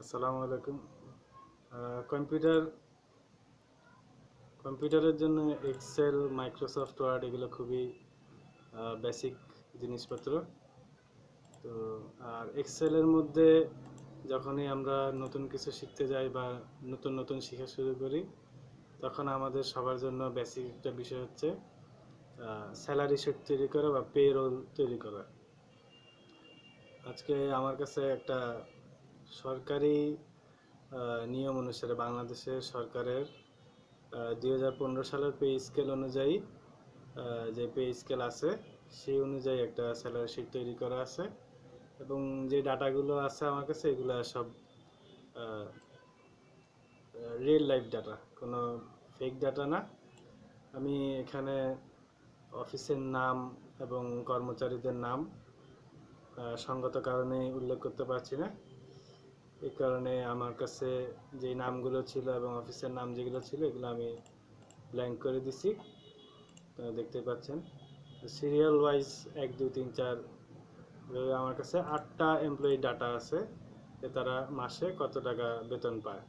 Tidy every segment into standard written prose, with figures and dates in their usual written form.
আসসালামু আলাইকুম। কম্পিউটার কম্পিউটারের জন্য এক্সেল, মাইক্রোসফট ওয়ার্ড এগুলো খুবই বেসিক জিনিসপত্র। তো আর এক্সেলের মধ্যে যখনই আমরা নতুন কিছু শিখতে যাই বা নতুন নতুন শেখা শুরু করি, তখন আমাদের সবার জন্য বেসিক একটা বিষয় হচ্ছে স্যালারি শিট তৈরি করা বা পে রোল তৈরি করা। আজকে আমার কাছে একটা সরকারি নিয়ম অনুসারে বাংলাদেশের সরকারের 2015 সালের পে স্কেল অনুযায়ী যে পে স্কেল আছে সেই অনুযায়ী একটা স্যালারি শিট তৈরি করা আছে, এবং যে ডাটাগুলো আছে আমার কাছে এগুলো সব রিয়েল লাইফ ডাটা, কোনো ফেক ডাটা না। আমি এখানে অফিসের নাম এবং কর্মচারীদের নাম সঙ্গত কারণে উল্লেখ করতে পারছি না। এই কারণে আমার কাছে যে নামগুলো ছিল এবং অফিসের নাম যেগুলো ছিল এগুলো আমি ব্ল্যাঙ্ক করে দিছি, দেখতে পাচ্ছেন। সিরিয়াল ওয়াইজ 1 2 3 4 এভাবে আমার কাছে 8টা এমপ্লয়ি ডাটা আছে যে তারা মাসে কত টাকা বেতন পায়।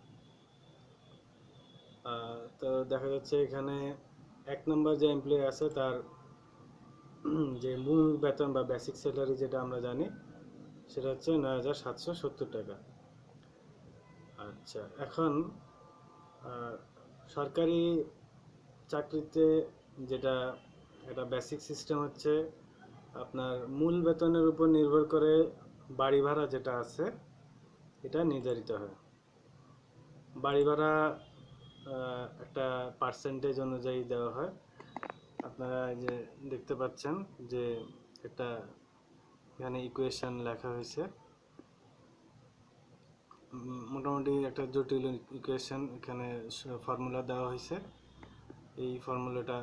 তো দেখা যাচ্ছে এখানে 1 নম্বর যে এমপ্লয়ি আছে তার যে মূল বেতন বা বেসিক স্যালারি যেটা আমরা জানি সেটা হচ্ছে 9,770 টাকা। আচ্ছা, এখন সরকারি চাকরিতে যেটা একটা বেসিক সিস্টেম হচ্ছে, আপনার মূল বেতনের উপর নির্ভর করে বাড়ি ভাড়া যেটা আছে এটা নির্ধারিত হয়। বাড়ি ভাড়া একটা পার্সেন্টেজ অনুযায়ী দেওয়া হয়। আপনারা যে দেখতে পাচ্ছেন যে একটা এখানে ইকুয়েশন লেখা হয়েছে, মোটামুটি একটা জটিল ইকুয়েশন এখানে ফর্মুলা দেওয়া হয়েছে। এই ফর্মুলাটা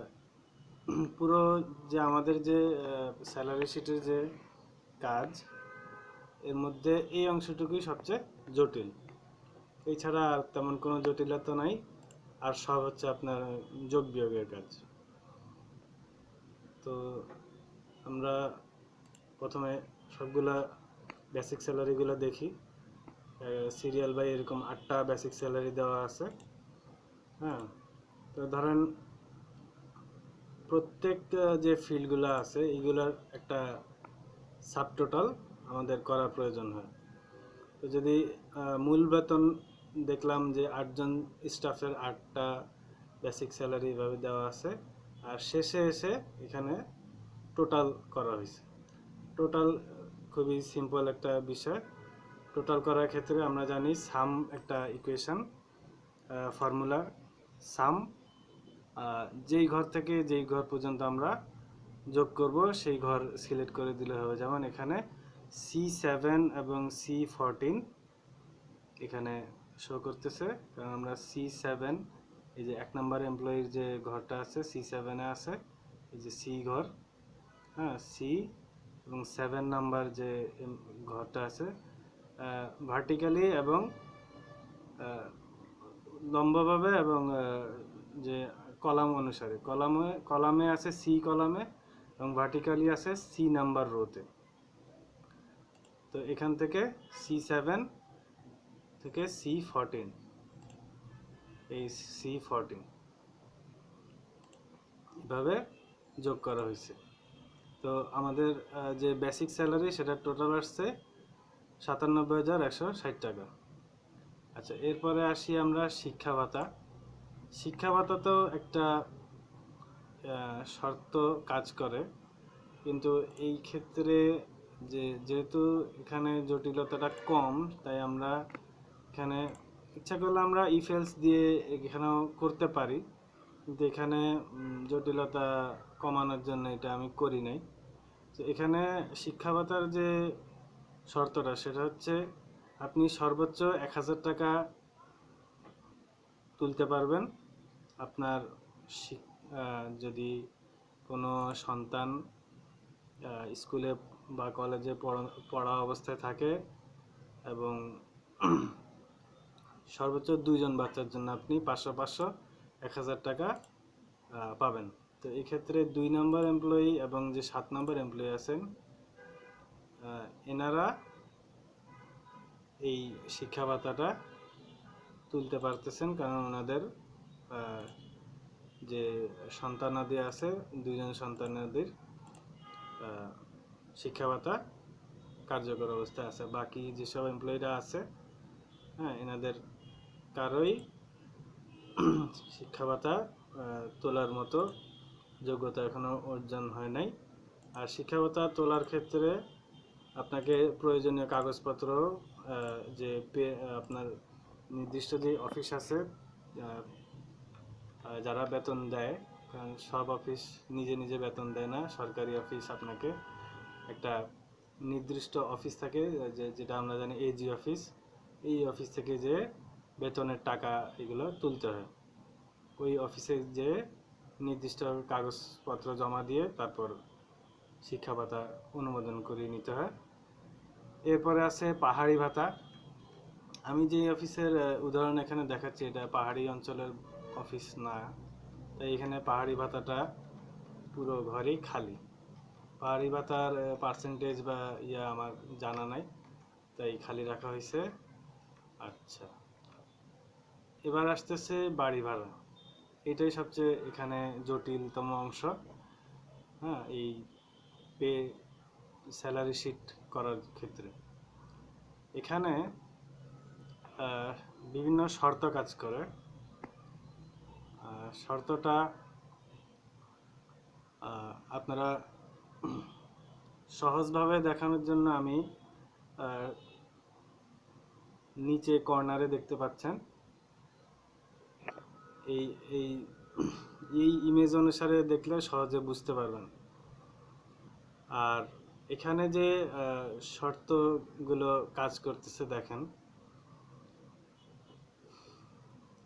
পুরো যে আমাদের যে স্যালারি শিটের যে কাজ, এর মধ্যে এই অংশটুকুই সবচেয়ে জটিল। এছাড়া আর তেমন কোনো জটিলতা নাই, আর সব হচ্ছে আপনার যোগ বিয়োগের কাজ। তো আমরা প্রথমে সবগুলা বেসিক স্যালারিগুলো দেখি। সিরিয়াল বাই এরকম 8টা বেসিক স্যালারি দেওয়া আছে। হ্যাঁ, তো ধরেন প্রত্যেক যে ফিল্ডগুলো আছে এইগুলার একটা সাব টোটাল আমাদের করা প্রয়োজন হয়। তো যদি মূল বেতন দেখলাম যে 8জন স্টাফের 8টা বেসিক স্যালারি এভাবে দেওয়া আছে, আর শেষে এসে এখানে টোটাল করা হয়েছে। টোটাল খুবই সিম্পল একটা বিষয়। টোটাল করার ক্ষেত্রে আমরা জানি সাম একটা ইকুয়েশন, ফর্মুলা সাম, যেই ঘর থেকে যেই ঘর পর্যন্ত আমরা যোগ করব সেই ঘর সিলেক্ট করে দিলে হবে। যেমন এখানে C7 এবং C14 এখানে শো করতেছে, কারণ আমরা C7, এই যে 1 নম্বর এমপ্লয়ির যে ঘরটা আছে C7 এ আছে, এই যে সি ঘর, হ্যাঁ সি, এবং 7 নাম্বার যে ঘরটা আছে ভার্টিক্যালি এবং লম্বভাবে এবং যে কলাম অনুসারে, কলামে আছে সি কলামে এবং ভার্টিক্যালি আছে C নাম্বার রোতে। তো এখান থেকে C7 থেকে C14, এই C14 এভাবে যোগ করা হয়েছে। তো আমাদের যে বেসিক স্যালারি সেটা টোটাল আসছে 97,160 টাকা। আচ্ছা, এরপরে আসি আমরা শিক্ষা ভাতা। শিক্ষা ভাতা তো একটা শর্ত কাজ করে, কিন্তু এই ক্ষেত্রে যেহেতু এখানে জটিলতাটা কম, তাই আমরা এখানে ইচ্ছা করলে আমরা ইফ এলস দিয়ে এখানেও করতে পারি, কিন্তু এখানে জটিলতা কমানোর জন্য এটা আমি করি নাই। তো এখানে শিক্ষা ভাতার যে শর্তটা সেটা হচ্ছে আপনি সর্বোচ্চ 1,000 টাকা তুলতে পারবেন আপনার যদি কোনো সন্তান স্কুলে বা কলেজে পড়া অবস্থায় থাকে, এবং সর্বোচ্চ 2জন বাচ্চার জন্য আপনি 500 1,000 টাকা পাবেন। তো এই ক্ষেত্রে 2 নম্বর এমপ্লয়ি এবং যে 7 নম্বর এমপ্লয়ি আছেন, এনারা এই শিক্ষা ভাতাটা তুলতে পারতেছেন, কারণ ওনাদের যে সন্তানাদি আছে, 2জন সন্তানাদির শিক্ষা ভাতা কার্যকর অবস্থায় আছে। বাকি যেসব এমপ্লয়িরা আছে, হ্যাঁ, এনাদের কারোই শিক্ষা ভাতা তোলার মতো যোগ্যতা এখনো অর্জন হয় নাই। আর শিক্ষা ভাতা তোলার ক্ষেত্রে আপনাকে প্রয়োজনীয় কাগজপত্র, যে আপনার নির্দিষ্ট যে অফিস আছে যারা বেতন দেয়, কারণ সব অফিস নিজে নিজে বেতন দেয় না, সরকারি অফিস আপনাকে একটা নির্দিষ্ট অফিস থাকে, যেটা আমরা জানি এজি অফিস। এই অফিস থেকে যে বেতনের টাকা এগুলো তুলতে হয়, ওই অফিসে যে নির্দিষ্ট কাগজপত্র জমা দিয়ে তারপর শিক্ষা ভাতা অনুমোদন করিয়ে নিতে হয়। এরপরে আছে পাহাড়ি ভাতা। আমি যে অফিসের উদাহরণ এখানে দেখাচ্ছি, এটা পাহাড়ি অঞ্চলের অফিস না, তাই এখানে পাহাড়ি ভাতাটা পুরো ঘরেই খালি। পাহাড়ি ভাতার পার্সেন্টেজ বা আমার জানা নাই, তাই খালি রাখা হয়েছে। আচ্ছা, এবার আসতেছে বাড়ি ভাড়া। এটাই সবচেয়ে এখানে জটিলতম অংশ। হ্যাঁ, এই পে স্যালারি শিট করার ক্ষেত্রে এখানে বিভিন্ন শর্ত কাজ করে। শর্তটা আপনারা সহজভাবে দেখানোর জন্য আমি নিচে কর্নারে দেখতে পাচ্ছেন, এই এই এই ইমেজ অনুসারে দেখলে সহজে বুঝতে পারবেন। আর এখানে যে শর্তগুলো কাজ করতেছে দেখেন,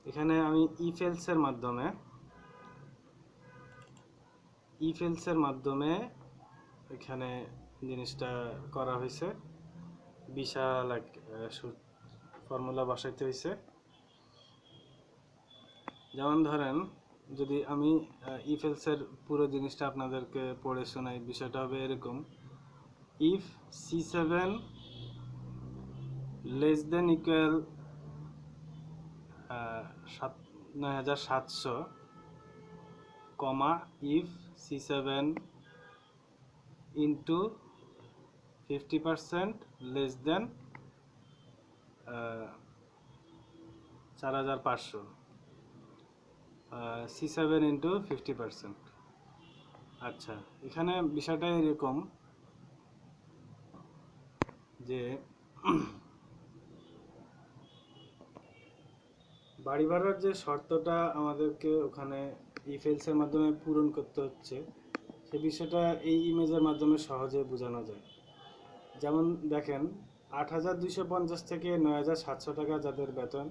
এখানে আমি ইফেলসের মাধ্যমে এখানে জিনিসটা করা হয়েছে। বিশাল এক ফর্মুলা বসাইতে হয়েছে। যেমন ধরেন, যদি আমি ইফেলসের পুরো জিনিসটা আপনাদেরকে পড়ে শোনাই, বিষয়টা হবে এরকম: if C7 less than equal 9700, comma if C7 into 50% less than 4500, C7 into 50%। আচ্ছা, এখানে বিষয়টা এরকম যে বাড়ি ভাড়ার যে শর্তটা আমাদেরকে ওখানে ইফেলসের মাধ্যমে পূরণ করতে হচ্ছে, সে বিষয়টা এই ইমেজের মাধ্যমে সহজে বোঝানো যায়। যেমন দেখেন, 8250 থেকে 9700 টাকা যাদের বেতন,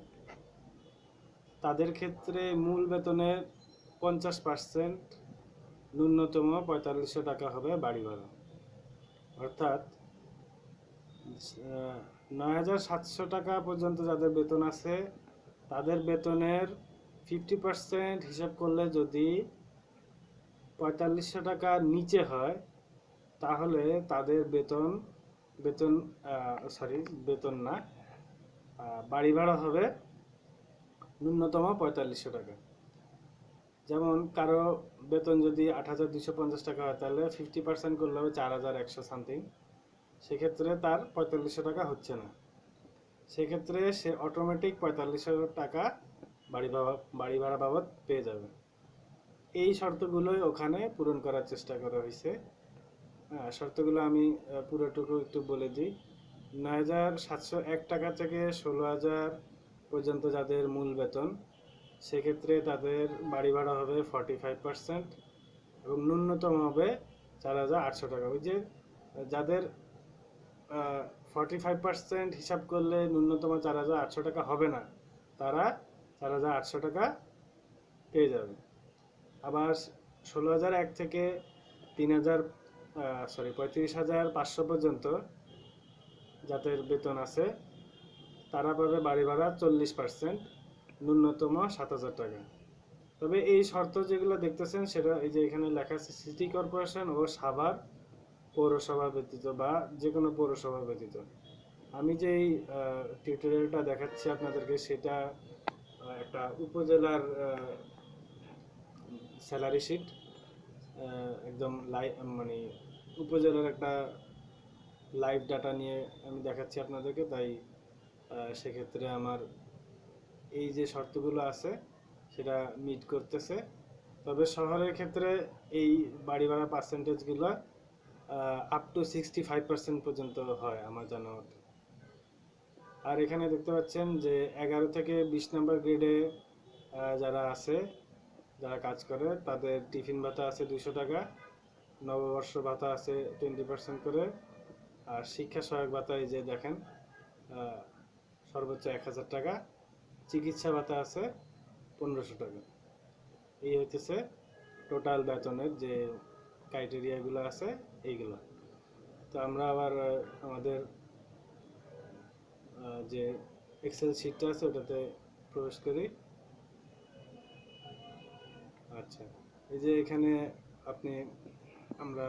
তাদের ক্ষেত্রে মূল বেতনের 50%, ন্যূনতম 4500 টাকা হবে বাড়ি ভাড়া। অর্থাৎ 9700 টাকা পর্যন্ত যাদের বেতন আছে, তাদের বেতনের 50% হিসাব করলে যদি 4500 টাকা নিচে হয়, তাহলে তাদের বাড়ি ভাড়া হবে ন্যূনতম 4500 টাকা। যেমন কারো বেতন যদি 8250 টাকা হয়, তাহলে 50% করলে হবে 4100 সামথিং। সেক্ষেত্রে তার 4500 টাকা হচ্ছে না, সেক্ষেত্রে সে অটোমেটিক 4500 টাকা বাড়ি ভাড়া বাবদ পেয়ে যাবে। এই শর্তগুলোই ওখানে পূরণ করার চেষ্টা করা হয়েছে। শর্তগুলো আমি পুরোটুকু একটু বলে দিই। 9701 টাকা থেকে 16000 পর্যন্ত যাদের মূল বেতন, সেক্ষেত্রে তাদের বাড়ি ভাড়া হবে 45% এবং ন্যূনতম হবে 4800 টাকা। ওই যে যাদের 45% হিসাব করলে ন্যূনতম 4800 টাকা হবে না, তারা 4800 টাকা পেয়ে যাবে। আবার 16001 থেকে 35,500 পর্যন্ত যাদের বেতন আছে, তারা পাবে বাড়ি ভাড়া 40%, ন্যূনতম 7000 টাকা। তবে এই শর্ত যেগুলো দেখতেছেন, সেটা এই যে এখানে লেখা আছে সিটি কর্পোরেশন ও সাভার পৌরসভা ব্যতীত, বা যে কোনো পৌরসভা ব্যতীত। আমি যেই টিউটোরিয়ালটা দেখাচ্ছি আপনাদেরকে সেটা একটা উপজেলার স্যালারি শিট, একদম লাইভ, মানে উপজেলার একটা লাইভ ডাটা নিয়ে আমি দেখাচ্ছি আপনাদেরকে। তাই সেক্ষেত্রে আমার এই যে শর্তগুলো আছে সেটা মিট করতেছে। তবে শহরের ক্ষেত্রে এই বাড়ি ভাড়া পার্সেন্টেজগুলো আপ টু 65% পর্যন্ত হয় আমার জানা মতে। আর এখানে দেখতে পাচ্ছেন যে 11 থেকে 20 নম্বর গ্রেডে যারা আছে, যারা কাজ করে, তাদের টিফিন ভাতা আছে 200 টাকা, নববর্ষ ভাতা আছে 20% করে, আর শিক্ষা সহায়ক ভাতা এই যে দেখেন সর্বোচ্চ 1000 টাকা, চিকিৎসা ভাতা আছে 1500 টাকা। এই হইতেছে টোটাল বেতনের যে ক্রাইটেরিয়াগুলো আছে এইগুলো। তো আমরা আবার আমাদের যে এক্সেল শিটটা আছে ওটাতে প্রবেশ করি। আচ্ছা, এই যে এখানে আমরা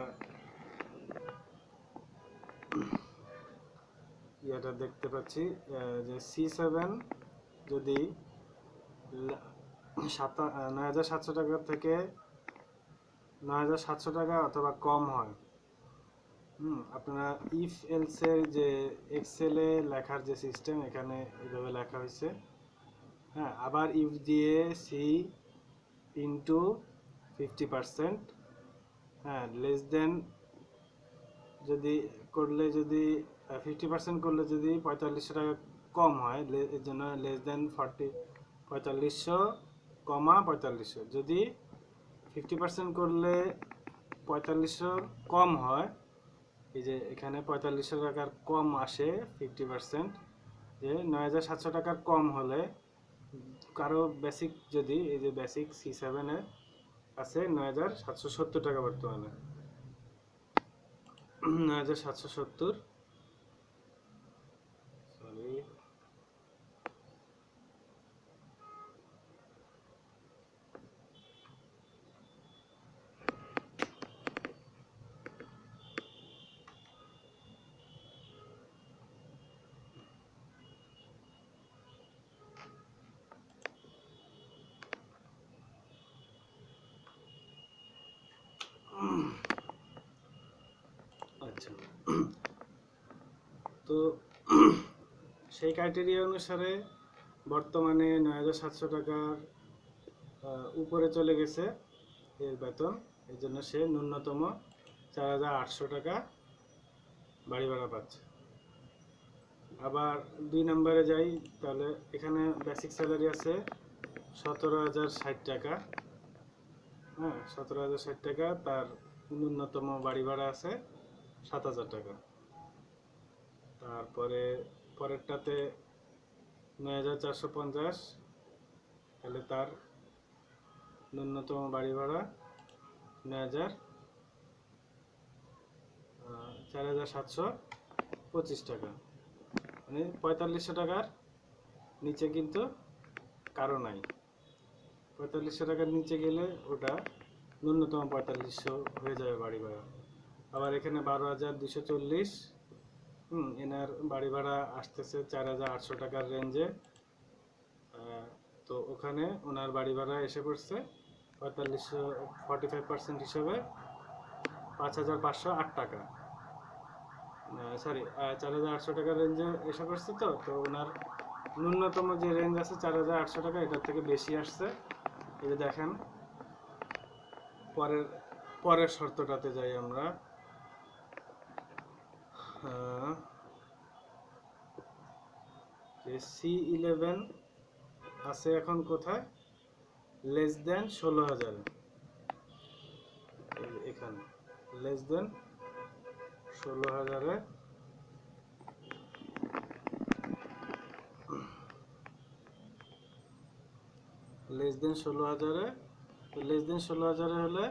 এটা দেখতে পাচ্ছি যে C7 যদি 9700 টাকা থেকে 9700 টাকা অথবা কম হয়, আপনারা ইফ এলসের যে এক্সেলে লেখার যে সিস্টেম এখানে এইভাবে লেখা হয়েছে। হ্যাঁ, আবার ইফ দিয়ে সি ইন্টু 50%, হ্যাঁ, লেস দেন যদি করলে, যদি 50% করলে যদি 4500 টাকা কম হয়, এর জন্য লেস দেন 4500, 4500। যদি 50% করলে 4500 কম হয়, এই যে এখানে 4500 টাকার কম আসে 50%, যে 9700 টাকার কম হলে কারো বেসিক, যদি এই যে বেসিক C7 এর আছে 9770 টাকা বর্তমানে, 9770, সরি, আচ্ছা। তো সেই ক্রাইটেরিয়া অনুসারে বর্তমানে 9700 টাকার উপরে চলে গেছে এর বেতন। এই জন্য সে ন্যূনতম 4800 টাকা বাড়ি ভাড়া পাচ্ছে। আবার 2 নম্বরে যাই, তাহলে এখানে বেসিক স্যালারি আছে 17060 টাকা। হ্যাঁ, 17060 টাকা, তার ন্যূনতম বাড়ি ভাড়া আছে 7000 টাকা। তারপরে পরেরটাতে 9450, তাহলে তার ন্যূনতম বাড়ি ভাড়া 4725 টাকা, মানে 4500 টাকার নিচে কিন্তু কারো নাই। 4500 টাকার নিচে গেলে ওটা ন্যূনতম 4500 হয়ে যাবে বাড়ি ভাড়া। আবার এখানে 12240, এনার বাড়ি ভাড়া আসতেছে 4800 টাকার রেঞ্জে। তো ওখানে ওনার বাড়ি ভাড়া এসে পড়ছে 45% হিসেবে 5508 টাকা, সরি 4800 টাকার রেঞ্জে এসে পড়ছে। তো ওনার ন্যূনতম যে রেঞ্জ আছে 4800 টাকা, এটার থেকে বেশি আসছে। এই যে দেখেন, পরের শর্তটাতে যাই আমরা। যে C11 আছে এখন কোথায়, লেস দেন 16000, এখানে লেস দেন 16000-এ লেস দেন 16000-এ, তো লেস দেন 16000-এ হলে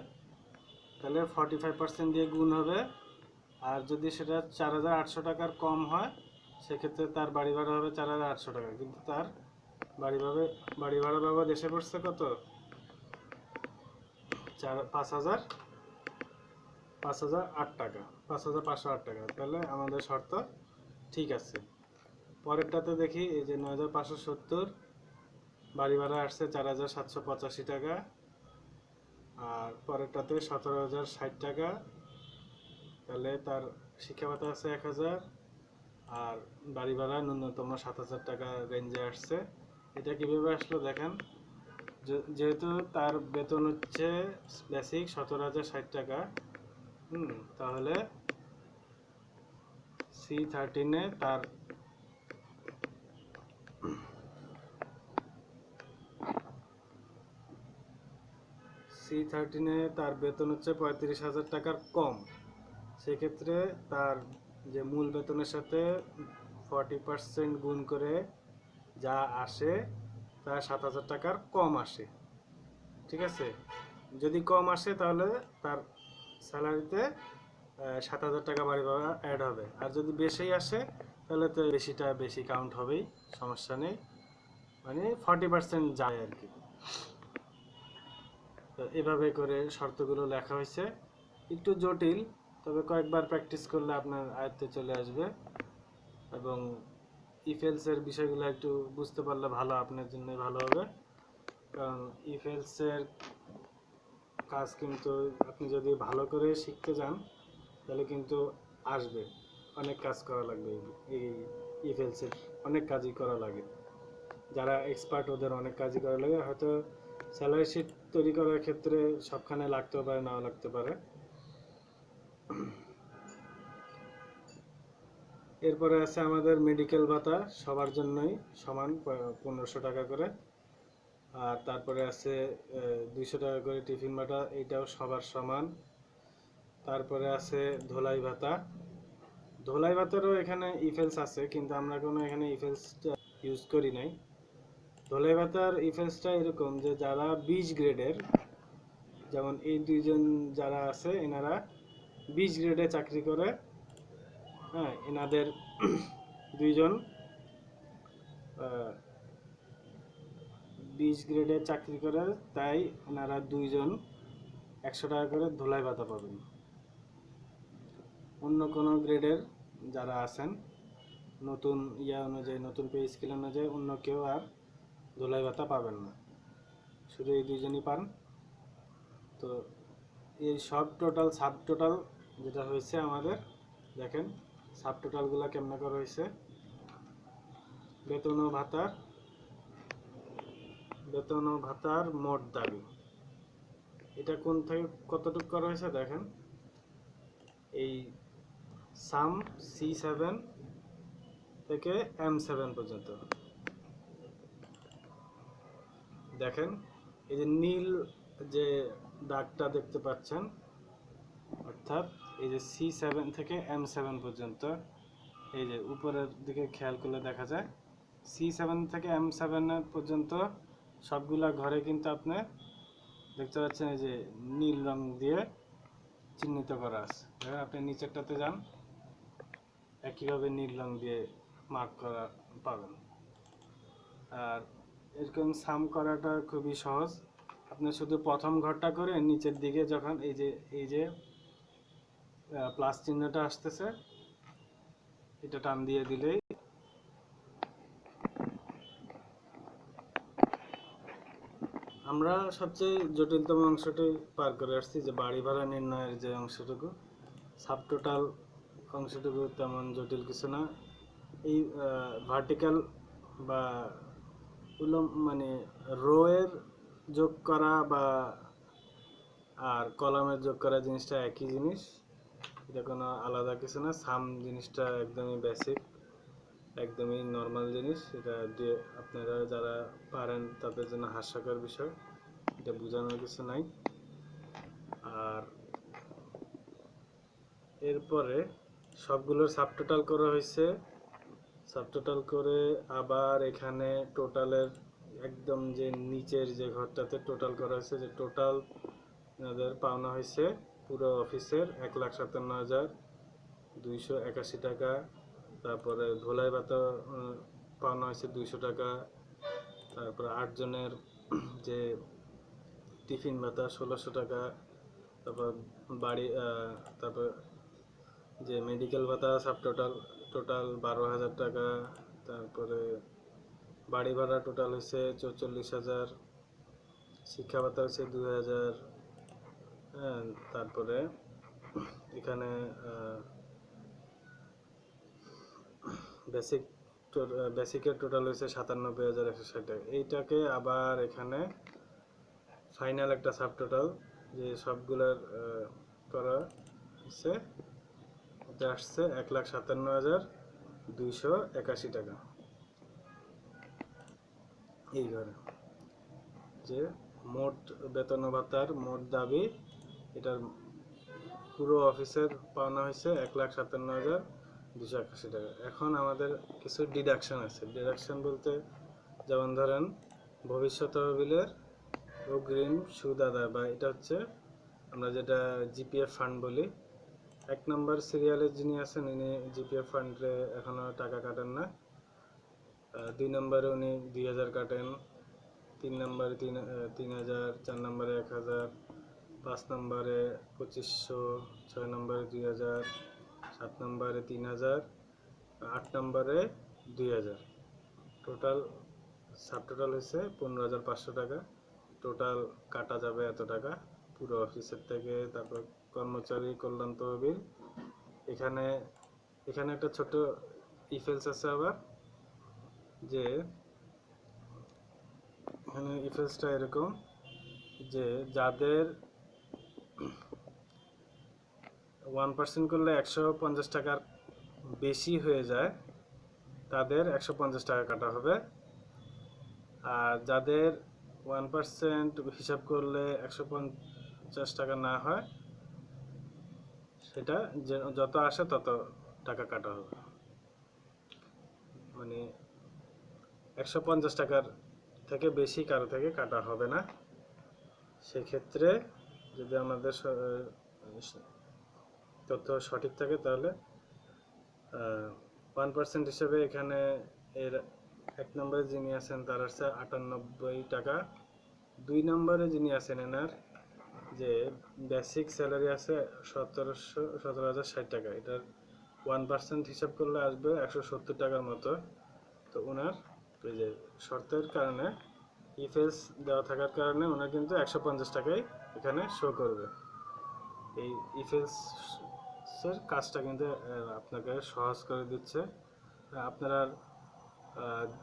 তাহলে 45% দিয়ে গুণ হবে। আর যদি সেটা 4800 টাকার কম হয়, সেক্ষেত্রে তার বাড়ি ভাড়া হবে 4800 টাকা, কিন্তু তার বাড়ি ভাড়া বাবদ এসে পড়ছে কত, 5008 টাকা, 5508 টাকা। তাহলে আমাদের শর্ত ঠিক আছে। পরেরটাতে দেখি এই যে 9570, বাড়ি ভাড়া আসছে 4785 টাকা। আর পরেরটাতে 17060 টাকা, তাহলে তার শিক্ষা ভাতা আছে 1000, আর বাড়ি ভাড়া ন্যূনতম 7000 টাকা রেঞ্জে আসছে। এটা কিভাবে আসলো দেখেন, যেহেতু তার বেতন হচ্ছে বেসিক 17060 টাকা, তাহলে C13-এ তার বেতন হচ্ছে 35,000 টাকার কম। সেক্ষেত্রে তার যে মূল বেতনের সাথে 40% গুণ করে যা আসে তা 7,000 টাকার কম আসে। ঠিক আছে, যদি কম আসে তাহলে তার স্যালারিতে 7,000 টাকা বাড়ি ভাড়া অ্যাড হবে। আর যদি বেশি আসে তাহলে তো বেশি কাউন্ট হবেই, সমস্যা নেই, মানে 40% যায় আর কি। তো এভাবে করে শর্তগুলো লেখা হয়েছে, একটু জটিল, তবে কয়েকবার প্র্যাকটিস করলে আপনার আয়ত্তে চলে আসবে। এবং ইফেলসের বিষয়গুলো একটু বুঝতে পারলে ভালো, আপনার জন্য ভালো হবে। কারণ ইফেলসের কাজ কিন্তু আপনি যদি ভালো করে শিখতে যান তাহলে কিন্তু আসবে, অনেক কাজ করা লাগবে। এই ইফেলসের অনেক কাজই করা লাগে, যারা এক্সপার্ট ওদের অনেক কাজই করা লাগে। হয়তো স্যালারি শিট তৈরি করার ক্ষেত্রে সবখানে লাগতেও পারে, নাও লাগতে পারে। এরপরে আছে আমাদের মেডিকেল ভাতা, সবার জন্যই সমান 1500 টাকা করে। আর তারপরে আছে 200 টাকা করে টিফিন ভাতা, এইটাও সবার সমান। তারপরে আছে ধোলাই ভাতা। ধোলাই ভাতারও এখানে ইফেলস আছে, কিন্তু আমরা কোনো এখানে ইফেলসটা ইউজ করি নাই। ধোলাই ভাতার ইফেলসটা এরকম যে যারা 20 গ্রেডের, যেমন এই দুইজন যারা আছে এনারা 20 গ্রেডে চাকরি করে। হ্যাঁ, এনাদের দুইজন 20 গ্রেডে চাকরি করে, তাই এনারা দুইজন 100 টাকা করে ধোলাই ভাতা পাবেন। অন্য কোনো গ্রেডের যারা আছেন নতুন অনুযায়ী, নতুন পে স্কেল অনুযায়ী অন্য কেউ আর ধোলাই ভাতা পাবেন না, শুধু এই দুইজনই পান। তো এই সব টোটাল সাব টোটাল যেটা হয়েছে আমাদের, দেখেন সাব টোটালগুলো কেমন করা হয়েছে। বেতন ও ভাতার মোট দাবি, এটা কোন থেকে কতটুকু করা হয়েছে দেখেন। এই সাম C7 থেকে M7 পর্যন্ত দেখেন, এই যে নীল যে দাগটা দেখতে পাচ্ছেন, অর্থাৎ এই যে C7 থেকে M7 পর্যন্ত, এই যে উপরের দিকে খেয়াল করলে দেখা যায় C7 থেকে M7 পর্যন্ত সবগুলা ঘরে কিন্তু আপনি দেখতে পাচ্ছেন এই যে নীল রং দিয়ে চিহ্নিত করা আছে। আপনি নিচেরটাতে যান, একইভাবে নীল রং দিয়ে মার্ক করা পাবেন। আর এরকম সাম করাটা খুবই সহজ, আপনি শুধু প্রথম ঘরটা করে নিচের দিকে যখন এই যে প্লাস চিহ্নটা আসতেছে, এটা টান দিয়ে দিলেই আমরা সবচেয়ে জটিলতম অংশটি পার করে আসছি, যে বাড়ি ভাড়া নির্ণয়ের যে অংশটুকু। সাব টোটাল অংশটুকু তেমন জটিল কিছু না। এই ভার্টিক্যাল বা মানে রোয়ের যোগ করা বা আর কলামের যোগ করা জিনিসটা একই জিনিস, এটা কোনো আলাদা কিছু না। সাম জিনিসটা একদমই বেসিক, একদমই নর্মাল জিনিস, এটা দিয়ে আপনারা যারা পারেন তাদের জন্য হাস্যকর বিষয়, এটা বোঝানোর কিছু নাই। আর এরপরে সবগুলোর সাবটোটাল করা হয়েছে, সাবটোটাল করে আবার এখানে টোটালের একদম যে নিচের যে ঘরটাতে টোটাল করা হয়েছে, যে টোটাল এনাদের পাওনা হয়েছে পুরো অফিসের 1,57,281 টাকা। তারপরে ধোলাই ভাতা পাওনা হয়েছে 200 টাকা। তারপরে 8 জনের যে টিফিন ভাতা 1600 টাকা। তারপর তারপর যে মেডিকেল ভাতা সাব টোটাল 12,000 টাকা। তারপরে বাড়ি ভাড়া টোটাল হয়েছে 44,000, শিক্ষা ভাতা হচ্ছে 2,000। হ্যাঁ, তারপরে এখানে বেসিকের টোটাল হয়েছে 97,160 টাকা। এইটাকে আবার এখানে ফাইনাল একটা সাব টোটাল যে সবগুলার করা হচ্ছে, এটা আসছে 1,57,281 টাকা। এই ঘরে যে মোট বেতন ভাতার মোট দাবি, এটার পুরো অফিসের পাওনা হয়েছে 1,57,281 টাকা। এখন আমাদের কিছু ডিডাকশন আছে। ডিডাকশন বলতে যেমন ধরেন ভবিষ্যৎ তহবিলের অগ্রিম সুদ আদায়, বা এটা হচ্ছে আমরা যেটা জিপিএফ ফান্ড বলি। 1 নম্বর সিরিয়ালে যিনি আছেন উনি জিপিএফ ফান্ডে এখনো টাকা কাটেন না। 2 নম্বরে উনি 2,000 কাটেন, 3 নম্বরে 3,000, 4 নম্বরে 1,000, 5 নম্বরে 2,500, 6 নম্বরে 2,000, 7 নম্বরে 3,000, 8 নম্বরে 2,000। টোটাল সাব টোটাল হয়েছে 15,500 টাকা। টোটাল কাটা যাবে এত টাকা পুরো অফিসের থেকে। তারপর কর্মচারী কল্যাণ তহবিল, এখানে একটা ছোট ইফেলস আছে আবার, যে এখানে ইফেলসটা এরকম যে যাদের 1% করলে 150 টাকার বেশি হয়ে যায় তাদের 150 টাকা কাটা হবে। আর যাদের 1% হিসাব করলে 150 টাকা না হয়, সেটা যত আসে তত টাকা কাটা হবে। মানে 150 টাকার থেকে বেশি কারো থেকে কাটা হবে না। সেক্ষেত্রে যদি আমাদের তথ্য সঠিক থাকে তাহলে 1% হিসেবে এখানে এর 1 নম্বরে যিনি আছেন তার আছে 98 টাকা। 2 নম্বরে যিনি আছেন এনার যে বেসিক স্যালারি আছে 17,060 টাকা, এটার 1% হিসাব করলে আসবে 170 টাকার মতো। তো ওনার এই যে শর্তের কারণে ইফেলস দেওয়া থাকার কারণে ওনার কিন্তু 150 টাকাই এখানে শো করবে। এই ইফেলসের কাজটা কিন্তু আপনাকে সহজ করে দিচ্ছে। আপনারা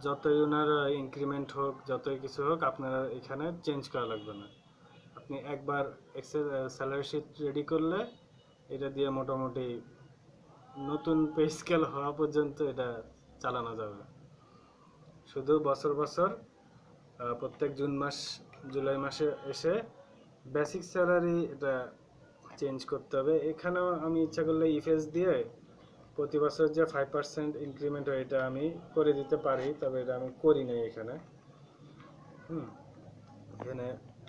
যতই ওনার ইনক্রিমেন্ট হোক, যতই কিছু হোক, আপনারা এখানে চেঞ্জ করা লাগবে না। আপনি একবার এক্সেল স্যালারি শিট রেডি করলে এটা দিয়ে মোটামুটি নতুন পে স্কেল হওয়া পর্যন্ত এটা চালানো যাবে। শুধু বছর বছর প্রত্যেক জুলাই মাসে এসে বেসিক স্যালারি এটা চেঞ্জ করতে হবে। এখানেও আমি ইচ্ছা করলে ইফেস দিয়ে প্রতি বছর যে 5% ইনক্রিমেন্ট হয় এটা আমি করে দিতে পারি, তবে এটা আমি করি নাই এখানে। এখানে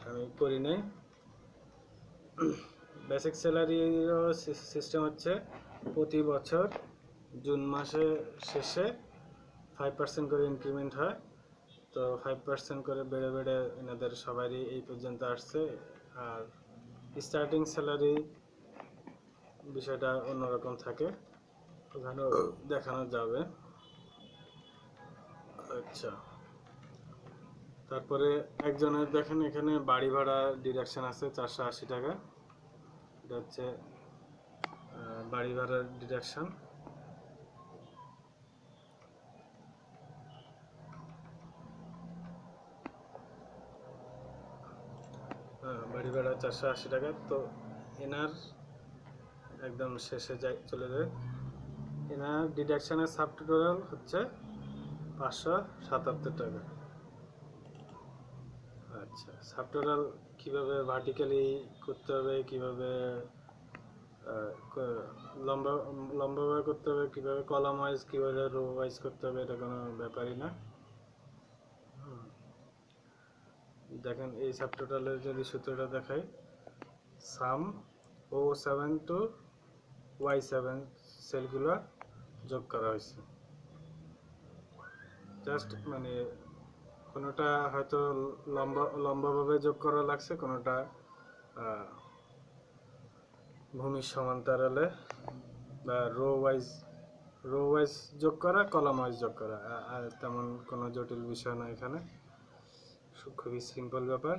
আমি করি নাই। বেসিক স্যালারিরও সিস্টেম হচ্ছে প্রতি বছর জুন মাসে শেষে 5% করে ইনক্রিমেন্ট হয়। তো 5% করে বেড়ে বেড়ে এনাদের সবারই এই পর্যন্ত আসছে। আর স্টার্টিং স্যালারি বিষয়টা অন্যরকম থাকে, ওখানেও দেখানো যাবে। আচ্ছা, তারপরে একজনের দেখেন এখানে বাড়ি ভাড়া ডিডাকশন আছে 480 টাকা। এটা হচ্ছে বাড়ি ভাড়ার ডিডাকশন। বাড়ি ভাড়া 480 টাকা। তো এনার একদম শেষে চলে যায়। এনার ডিডাকশনের সাব টোটাল হচ্ছে 577 টাকা। আচ্ছা, সাব টোটাল কীভাবে ভার্টিক্যালি করতে হবে, কীভাবে লম্বাভাবে করতে হবে, কীভাবে কলাম ওয়াইজ, কীভাবে রো ওয়াইজ করতে হবে, এটা কোনো ব্যাপারই না। দেখেন এই সাব টোটালের যদি সূত্রটা দেখাই, সাম O7 টু Y7 সেলগুলো যোগ করা হয়েছে। জাস্ট মানে কোনোটা হয়তো লম্বাভাবে যোগ করা লাগছে, কোনোটা ভূমির সমান্তরালে বা রো ওয়াইজ রো ওয়াইজ যোগ করা, কলাম ওয়াইজ যোগ করা, আর তেমন কোনো জটিল বিষয় না এখানে, খুবই সিম্পল ব্যাপার।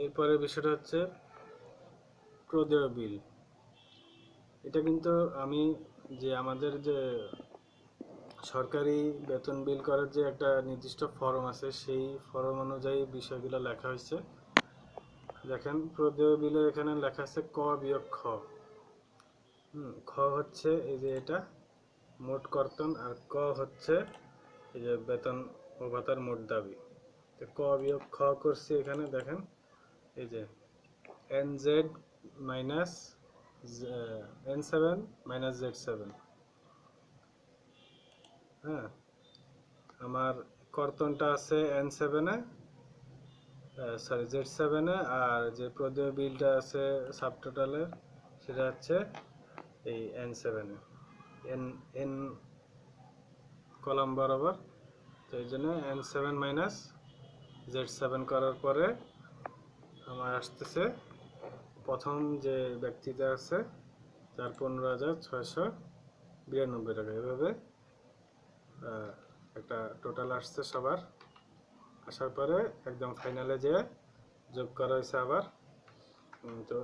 এরপরে বিষয়টা হচ্ছে প্রদেয় বিল। এটা কিন্তু আমি যে আমাদের যে সরকারি বেতন বিল করার যে একটা নির্দিষ্ট ফর্ম আছে, সেই ফর্ম অনুযায়ী বিষয়গুলো লেখা হয়েছে। দেখেন প্রদেয় বিলে এখানে লেখা আছে ক বিয়োগ খ। খ হচ্ছে এই যে এটা মোট কর্তন, আর ক হচ্ছে এই যে বেতন ও ভাতার মোট দাবি। তো ক বিয়োগ খ করছি এখানে, দেখেন এই যে NZ minus N7 minus Z7। হ্যাঁ, আমার কর্তনটা আছে N7 এ, সরি Z7 এ, আর যে প্রদেয় বিলটা আছে সাবটোটালে সেটা হচ্ছে এই N7 এ, N কলাম বরাবর। তো এই জন্য N7 মাইনাস Z7 করার পরে আমার আসতেছে প্রথম যে ব্যক্তিটা আছে তার 15,692 টাকা। এভাবে একটা টোটাল আসছে সবার। আসার পরে একদম ফাইনালে যে যোগ করা হয়েছে আবার, তো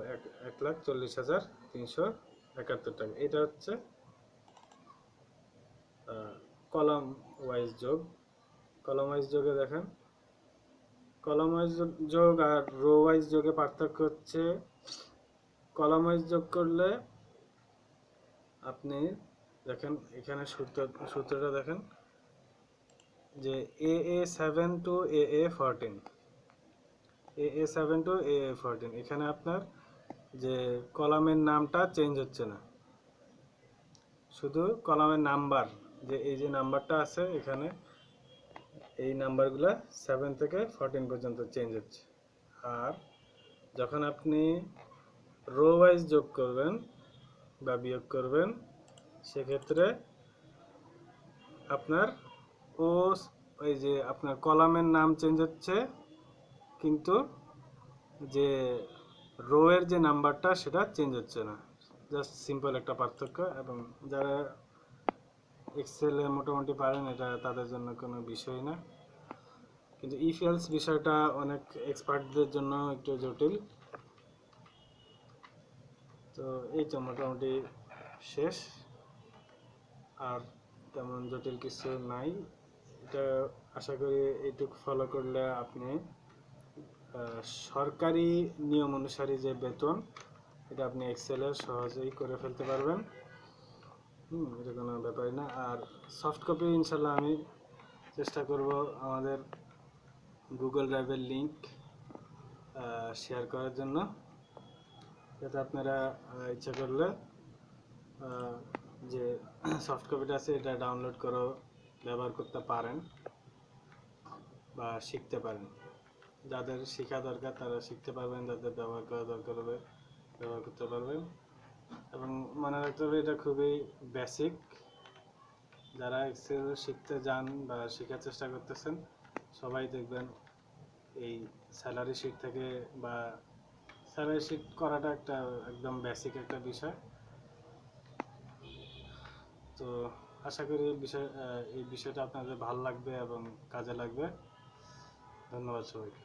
1,40,371 টাকা। এটা হচ্ছে কলাম ওয়াইজ যোগ। কলাম ওয়াইজ যোগে দেখেন, কলাম ওয়াইজ যোগ আর রো ওয়াইজ যোগে পার্থক্য হচ্ছে, কলাম ওয়াইজ যোগ করলে আপনি দেখেন এখানে সূত্রটা দেখেন যে AA7 to AA14, AA7 to AA14, এখানে আপনার যে কলামের নামটা চেঞ্জ হচ্ছে না, শুধু কলামের নাম্বার, যে এই যে নাম্বারটা আছে এখানে, এই নাম্বারগুলো 7 থেকে 14 পর্যন্ত চেঞ্জ হচ্ছে। আর যখন আপনি রো ওয়াইজ যোগ করবেন বা বিয়োগ করবেন, সেক্ষেত্রে আপনার ওই যে আপনার কলামের নাম চেঞ্জ হচ্ছে, কিন্তু যে রো এর যে নাম্বারটা সেটা চেঞ্জ হচ্ছে না। জাস্ট সিম্পল একটা পার্থক্য। এবং যারা এক্সেলে মোটামুটি পারেন, এটা তাদের জন্য কোনো বিষয় না, কিন্তু ইফ এলস বিষয়টা অনেক এক্সপার্টদের জন্য একটু জটিল। তো এই তো মোটামুটি শেষ, আর তেমন জটিল কিছু নাই। এটা আশা করি এইটুকু ফলো করলে আপনি সরকারি নিয়ম অনুসারে যে বেতন, এটা আপনি এক্সেলে সহজেই করে ফেলতে পারবেন। এটা কোনো ব্যাপারই না। আর সফট কপি ইনশাল্লাহ আমি চেষ্টা করব আমাদের গুগল ড্রাইভের লিঙ্ক শেয়ার করার জন্য, যাতে আপনারা ইচ্ছা করলে যে সফট কপিটা আছে এটা ডাউনলোড করে ব্যবহার করতে পারেন বা শিখতে পারেন। যাদের শেখা দরকার তারা শিখতে পারবেন, যাদের ব্যবহার করা দরকার হবে ব্যবহার করতে পারবেন। এবং মনে রাখতে হবে এটা খুবই বেসিক। যারা এক্সেল শিখতে যান বা শেখার চেষ্টা করতেছেন, সবাই দেখবেন এই স্যালারি শিট থেকে, বা স্যালারি শিট করাটা একটা একদম বেসিক একটা বিষয়। তো আশা করি এই বিষয়টা আপনাদের ভালো লাগবে এবং কাজে লাগবে। ধন্যবাদ সবাইকে।